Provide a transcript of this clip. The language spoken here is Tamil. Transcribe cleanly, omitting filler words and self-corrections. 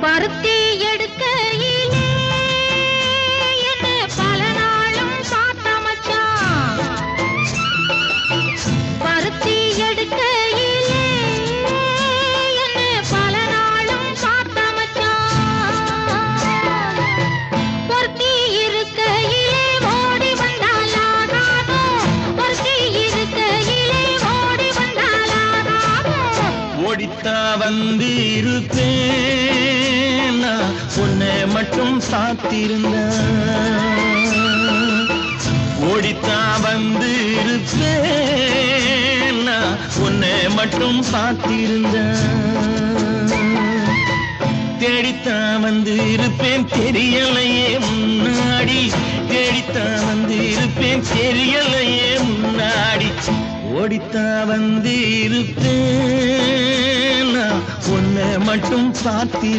பருத்தி எடுக்கையிலே என்ன பல நாளும் பார்த்த மச்சான். பருத்தி எடுக்கையிலே என்ன பல நாளும் பார்த்த மச்சான். பொருத்தி இருக்கையிலே ஓடி வந்தால் ஆகாதோ, பொருத்தி இருக்கையிலே ஓடி வந்தால் ஆகாதோ. ஓடித்தா வந்து இருப்பேன், நான் உன்னை மட்டும் சாத்திருந்தேன். ஓடித்தா வந்து இருப்பேன், நான் உன்னை மட்டும் சாத்திருந்தேன். தேடித்தான் வந்து இருப்பேன் தெரியலையே முன்னாடி, தேடித்தான் வந்து இருப்பேன் தெரியலையே முன்னாடி. ஓடித்தான் வந்து இருப்பேன், நான் உன்னை மட்டும் சாத்தி